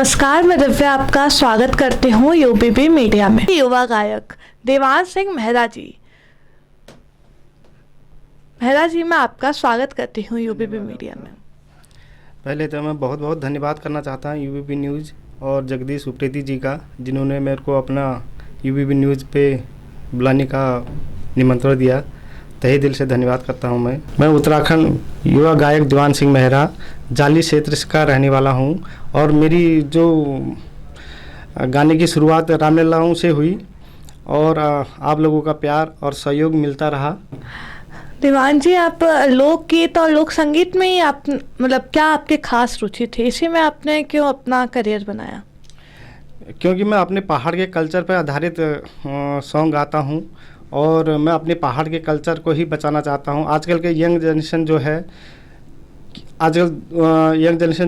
नमस्कार, मैं दिव्या आपका स्वागत करती हूँ यूबीबी मीडिया में। युवा गायक देवांश सिंह मेहरा जी मैं आपका स्वागत करती हूँ यूबीबी मीडिया में। पहले तो मैं बहुत बहुत धन्यवाद करना चाहता हूँ यूबीबी न्यूज़ और जगदीश उप्रेती जी का, जिन्होंने मेरे को अपना यूबीबी न्यूज़ पे बुलाने का निमंत्रण दिया। तहे दिल से धन्यवाद करता हूँ। मैं उत्तराखंड युवा गायक देवांश सिंह मेहरा जाली क्षेत्र का रहने वाला हूँ और मेरी जो गाने की शुरुआत रामलीलाओं से हुई और आप लोगों का प्यार और सहयोग मिलता रहा। देवांश जी, आप लोकगीत और लोक संगीत में ही आप क्या आपकी खास रुचि थी? इसी में आपने क्यों अपना करियर बनाया? क्योंकि मैं अपने पहाड़ के कल्चर पर आधारित सॉन्ग गाता हूँ और मैं अपने पहाड़ के कल्चर को ही बचाना चाहता हूँ। आजकल के यंग जनरेशन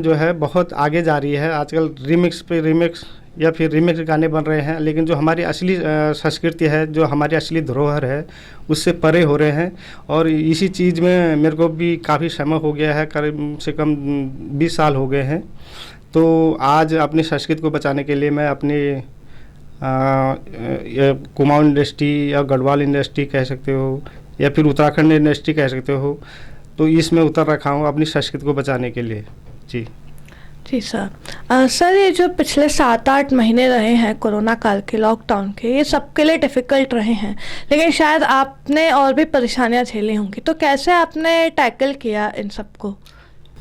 जो है बहुत आगे जा रही है। आजकल रिमिक्स पे रिमिक्स या फिर रीमेक गाने बन रहे हैं, लेकिन जो हमारी असली संस्कृति है, जो हमारी असली धरोहर है, उससे परे हो रहे हैं। और इसी चीज़ में मेरे को भी काफ़ी समय हो गया है, करीब से कम 20 साल हो गए हैं। तो आज अपनी संस्कृति को बचाने के लिए मैं अपनी कुमाऊं इंडस्ट्री या गढ़वाल इंडस्ट्री कह सकते हो या फिर उत्तराखंड इंडस्ट्री कह सकते हो, तो इसमें उतर रखा हूँ अपनी संस्कृति को बचाने के लिए। जी सर। सर, ये जो पिछले 7-8 महीने रहे हैं कोरोना काल के, लॉकडाउन के, ये सबके लिए डिफ़िकल्ट रहे हैं, लेकिन शायद आपने और भी परेशानियां झेली होंगी, तो कैसे आपने टैकल किया इन सबको?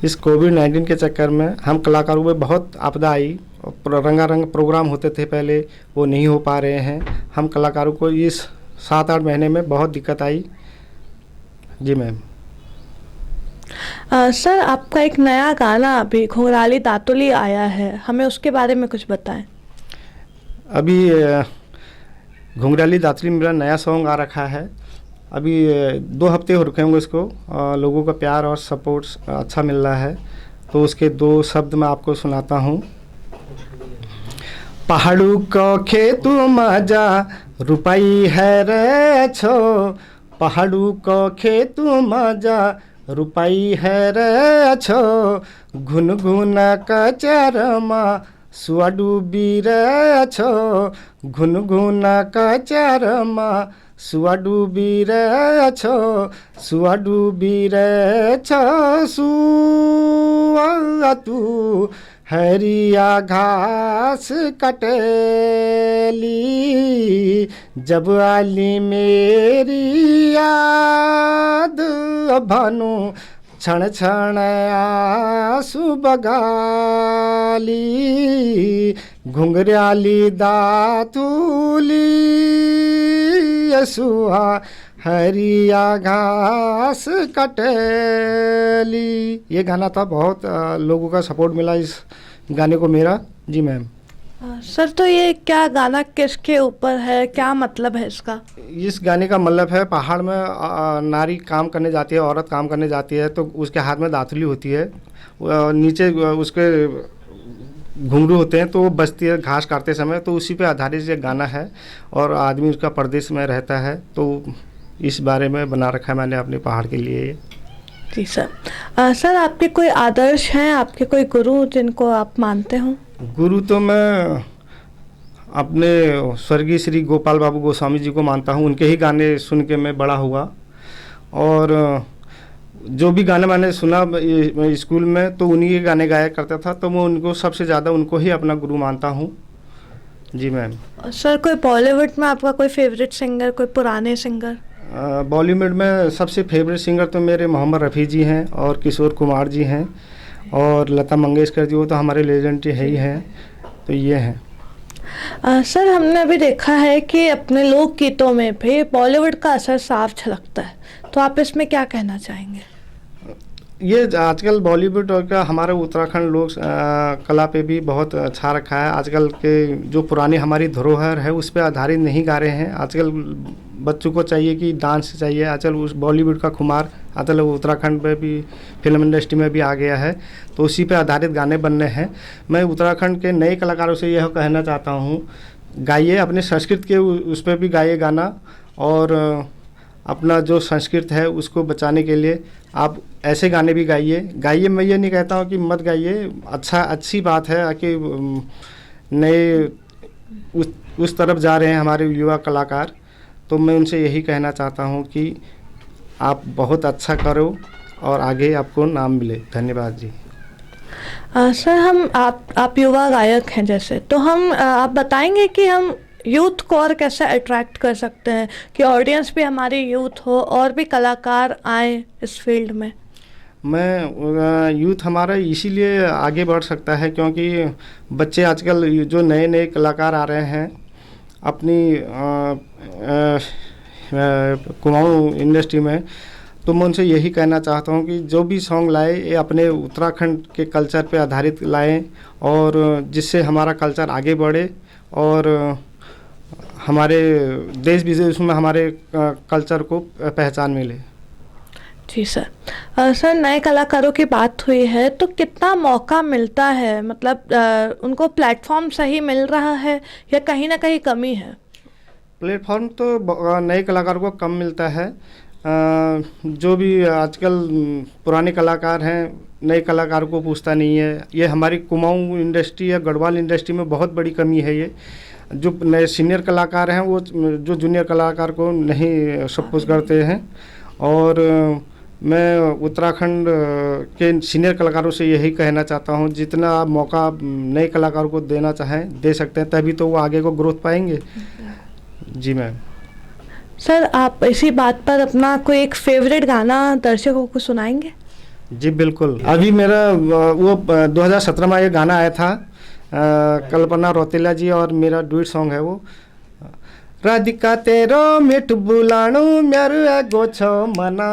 इस कोविड-19 के चक्कर में हम कलाकारों में बहुत आपदा आई। रंगारंग प्रोग्राम होते थे पहले, वो नहीं हो पा रहे हैं। हम कलाकारों को इस 7-8 महीने में बहुत दिक्कत आई। जी मैम। सर, आपका एक नया गाना अभी घुंघराली दातुली आया है, हमें उसके बारे में कुछ बताएं। अभी घुंघराली दातुली मेरा नया सॉन्ग आ रखा है। अभी 2 हफ्ते हो रखे होंगे इसको। लोगों का प्यार और सपोर्ट अच्छा मिल रहा है, तो उसके 2 शब्द मैं आपको सुनाता हूँ। पहाड़ू को खेतु मजा रुपई है रे छो, पहाड़ू को खेतु मजा रुपई है रे छो, घुन घुन कचरमा सुअडूबी रे छो, घुन घुन कचरमा सुअडूबी रे छो, सुअडूबी रे छो, सुआ तू हरिया घास कटेली, जब आली मेरी याद भानु क्षण क्षण आंसू बगाली, घुंघराली दातुली सुहा हरिया घास कटेली। ये गाना था, बहुत लोगों का सपोर्ट मिला इस गाने को मेरा। जी मैम। सर, तो ये क्या गाना किसके ऊपर है, क्या मतलब है इसका? इस गाने का मतलब है, पहाड़ में नारी काम करने जाती है, औरत काम करने जाती है, तो उसके हाथ में दातुली होती है, नीचे उसके घुंघरू होते हैं, तो वो बजती है घास काटते समय, तो उसी पे आधारित ये गाना है। और आदमी उसका परदेश में रहता है, तो इस बारे में बना रखा है मैंने अपने पहाड़ के लिए। जी सर। सर, आपके कोई आदर्श हैं, आपके कोई गुरु जिनको आप मानते हो? गुरु तो मैं अपने स्वर्गीय श्री गोपाल बाबू गोस्वामी जी को मानता हूँ। उनके ही गाने सुन के मैं बड़ा हुआ और जो भी गाने मैंने सुना स्कूल में, तो उन्हीं के गाने गाया करता था, तो मैं उनको सबसे ज़्यादा उनको ही अपना गुरु मानता हूँ। जी मैम। सर, कोई बॉलीवुड में आपका कोई फेवरेट सिंगर, कोई पुराने सिंगर? बॉलीवुड में सबसे फेवरेट सिंगर तो मेरे मोहम्मद रफ़ी जी हैं और किशोर कुमार जी हैं और लता मंगेशकर जी, वो तो हमारे लेजेंडरी है ही हैं। तो ये हैं। सर, हमने अभी देखा है कि अपने लोक गीतों में भी बॉलीवुड का असर साफ झलकता है, तो आप इसमें क्या कहना चाहेंगे? ये आजकल बॉलीवुड और का हमारे उत्तराखंड लोक कला पे भी बहुत अच्छा रखा है। आजकल के जो पुरानी हमारी धरोहर है उस पर आधारित नहीं गा रहे हैं। आजकल बच्चों को चाहिए कि डांस चाहिए। आजकल उस बॉलीवुड का खुमार आजकल उत्तराखंड में भी, फिल्म इंडस्ट्री में भी आ गया है, तो उसी पे आधारित गाने बनने हैं। मैं उत्तराखंड के नए कलाकारों से यह कहना चाहता हूँ, गाइए, अपने संस्कृत के उस पर भी गाइए गाना, और अपना जो संस्कृत है उसको बचाने के लिए आप ऐसे गाने भी गाइए। मैं ये नहीं कहता हूँ कि मत गाइए, अच्छी बात है कि नए उस तरफ जा रहे हैं हमारे युवा कलाकार। तो मैं उनसे यही कहना चाहता हूँ कि आप बहुत अच्छा करो और आगे आपको नाम मिले। धन्यवाद जी। सर, हम आप युवा गायक हैं जैसे, तो हम आप बताएंगे कि हम यूथ को और कैसे अट्रैक्ट कर सकते हैं कि ऑडियंस भी हमारी यूथ हो और भी कलाकार आए इस फील्ड में। यूथ हमारा इसीलिए आगे बढ़ सकता है क्योंकि बच्चे आजकल जो नए नए कलाकार आ रहे हैं अपनी कुमाऊँ इंडस्ट्री में, तो मैं उनसे यही कहना चाहता हूँ कि जो भी सॉन्ग लाए ये अपने उत्तराखंड के कल्चर पे आधारित लाएं और जिससे हमारा कल्चर आगे बढ़े और हमारे देश विदेश में हमारे कल्चर को पहचान मिले। जी सर। सर, नए कलाकारों की बात हुई है तो कितना मौका मिलता है, मतलब उनको प्लेटफॉर्म सही मिल रहा है या कहीं ना कहीं कमी है? प्लेटफॉर्म तो नए कलाकारों को कम मिलता है। जो भी आजकल पुराने कलाकार हैं नए कलाकारों को पूछता नहीं है। ये हमारी कुमाऊँ इंडस्ट्री या गढ़वाल इंडस्ट्री में बहुत बड़ी कमी है। ये जो नए सीनियर कलाकार हैं वो जो जूनियर कलाकार को नहीं सपोर्ट करते हैं। और मैं उत्तराखंड के सीनियर कलाकारों से यही कहना चाहता हूँ, जितना आप मौका नए कलाकारों को देना चाहें दे सकते हैं, तभी तो वो आगे को ग्रोथ पाएंगे। जी मैम। सर, आप इसी बात पर अपना कोई एक फेवरेट गाना दर्शकों को सुनाएंगे? जी बिल्कुल। अभी मेरा वो 2017 में ये गाना आया था, कल्पना रौतेला जी और मेरा डुएट सॉन्ग है वो। राधिका तेरो मिठ बुलाणु म्यारु आगो छ मना,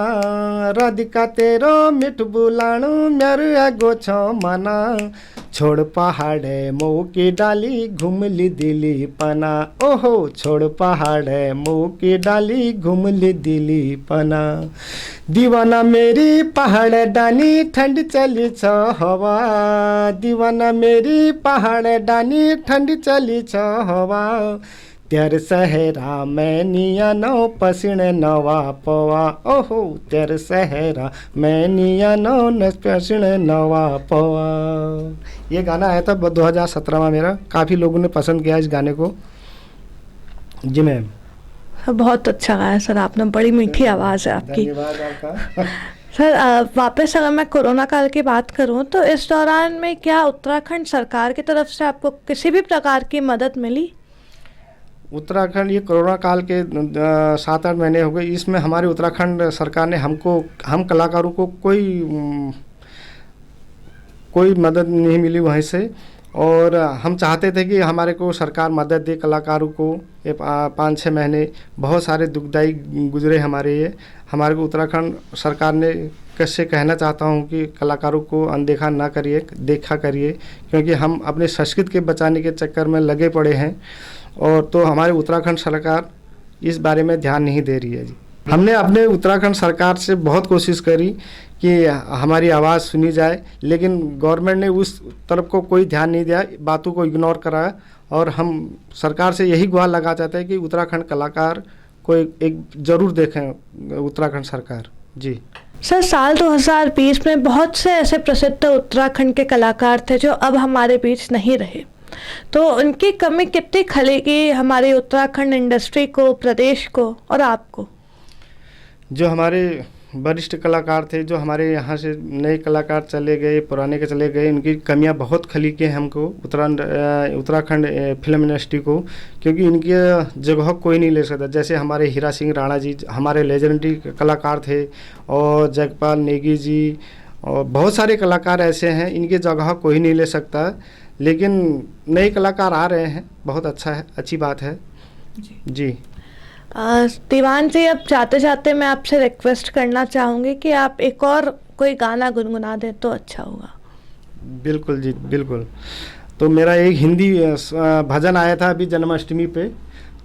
राधिका तेरो मिठ बुलाणु म्यारु आगो छ मना, छोड़ पहाड़े मऊ की डाली घूम ली दिली पना, ओहो छोड़ पहाड़े मऊ की डाली घूम ली दिली पना, दीवाना मेरी पहाड़ डानी ठंड चली छ हवा, दीवाना मेरी पहाड़ डानी ठंड चली छ हवा, तेर सहरा मैं निया नौ पसीण नवा पवा, ओहो तेर सहरा मैं निया नौ पसीण नवा पवा। ये गाना आया था 2017 में मेरा, काफ़ी लोगों ने पसंद किया इस गाने को। जी मैम। बहुत अच्छा गाया सर आपने, बड़ी मीठी आवाज़ है आपकी। धन्यवाद आपका। सर, वापस अगर मैं कोरोना काल की बात करूं तो इस दौरान में क्या उत्तराखंड सरकार की तरफ से आपको किसी भी प्रकार की मदद मिली? उत्तराखंड ये कोरोना काल के 7-8 महीने हो गए, इसमें हमारे उत्तराखंड सरकार ने हम कलाकारों को कोई मदद नहीं मिली वहीं से। और हम चाहते थे कि हमारे को सरकार मदद दे कलाकारों को। ये 5-6 महीने बहुत सारे दुखदाई गुजरे हमारे को उत्तराखंड सरकार ने। कैसे कहना चाहता हूँ कि कलाकारों को अनदेखा ना करिए, देखा करिए, क्योंकि हम अपने संस्कृत के बचाने के चक्कर में लगे पड़े हैं। और तो हमारे उत्तराखंड सरकार इस बारे में ध्यान नहीं दे रही है जी। हमने अपने उत्तराखंड सरकार से बहुत कोशिश करी कि हमारी आवाज़ सुनी जाए, लेकिन गवर्नमेंट ने उस तरफ को कोई ध्यान नहीं दिया, बातों को इग्नोर करा। और हम सरकार से यही गुहार लगा चाहते हैं कि उत्तराखंड कलाकार को एक ज़रूर देखें उत्तराखंड सरकार। जी सर, साल 2020 में बहुत से ऐसे प्रसिद्ध उत्तराखंड के कलाकार थे जो अब हमारे बीच नहीं रहे, तो उनकी कमी कितनी खलेगी हमारी उत्तराखंड इंडस्ट्री को, प्रदेश को और आपको? जो हमारे वरिष्ठ कलाकार थे, जो हमारे यहाँ से नए कलाकार चले गए, पुराने के चले गए, उनकी कमियां बहुत खली के हमको उत्तराखंड फिल्म इंडस्ट्री को, क्योंकि इनकी जगह कोई नहीं ले सकता। जैसे हमारे हीरा सिंह राणा जी हमारे लेजेंडरी कलाकार थे, और जगपाल नेगी जी, और बहुत सारे कलाकार ऐसे हैं, इनकी जगह कोई नहीं ले सकता। लेकिन नए कलाकार आ रहे हैं, बहुत अच्छा है, अच्छी बात है जी। दीवान जी, अब जाते जाते मैं आपसे रिक्वेस्ट करना चाहूँगी कि आप एक और कोई गाना गुनगुना दें तो अच्छा होगा। बिल्कुल जी, बिल्कुल। तो मेरा एक हिंदी भजन आया था अभी जन्माष्टमी पे,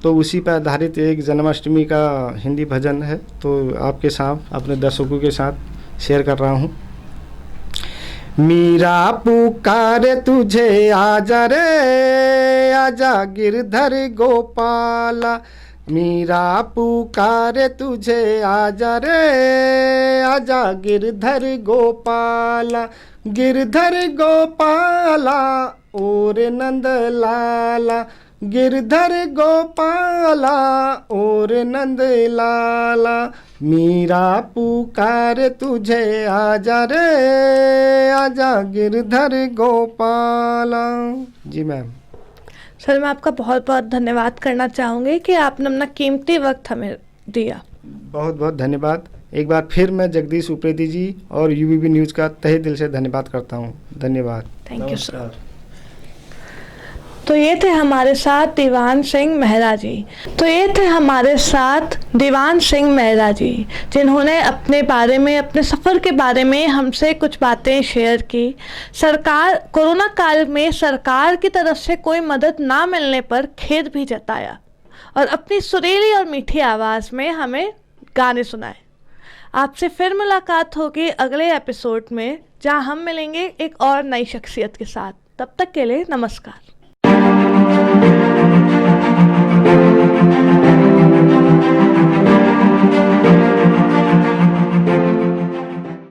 तो उसी पर आधारित एक जन्माष्टमी का हिंदी भजन है, तो आपके साथ अपने दर्शकों के साथ शेयर कर रहा हूँ। मीरा पुकारे तुझे आजा रे आजा गिरधर गोपाला, मीरा पुकारे तुझे आजा रे आजा गिरधर गोपाला, गिरधर गोपाला और नंद लाला, गिरधर गोपाला और नंद लाला, मीरा पुकारे तुझे आजा रे आजा गिरधर गोपाला। जी मैम। सर मैं आपका बहुत बहुत धन्यवाद करना चाहूँगी कि आपने अपना कीमती वक्त हमें दिया। बहुत बहुत धन्यवाद। एक बार फिर मैं जगदीश उप्रेती जी और यूबीबी न्यूज़ का तहे दिल से धन्यवाद करता हूँ। धन्यवाद। Thank you sir. तो ये थे हमारे साथ दीवान सिंह मेहरा जी, जिन्होंने अपने बारे में, अपने सफ़र के बारे में हमसे कुछ बातें शेयर की। कोरोना काल में सरकार की तरफ से कोई मदद ना मिलने पर खेद भी जताया और अपनी सुरीली और मीठी आवाज़ में हमें गाने सुनाए। आपसे फिर मुलाकात होगी अगले एपिसोड में, जहां हम मिलेंगे एक और नई शख्सियत के साथ। तब तक के लिए नमस्कार।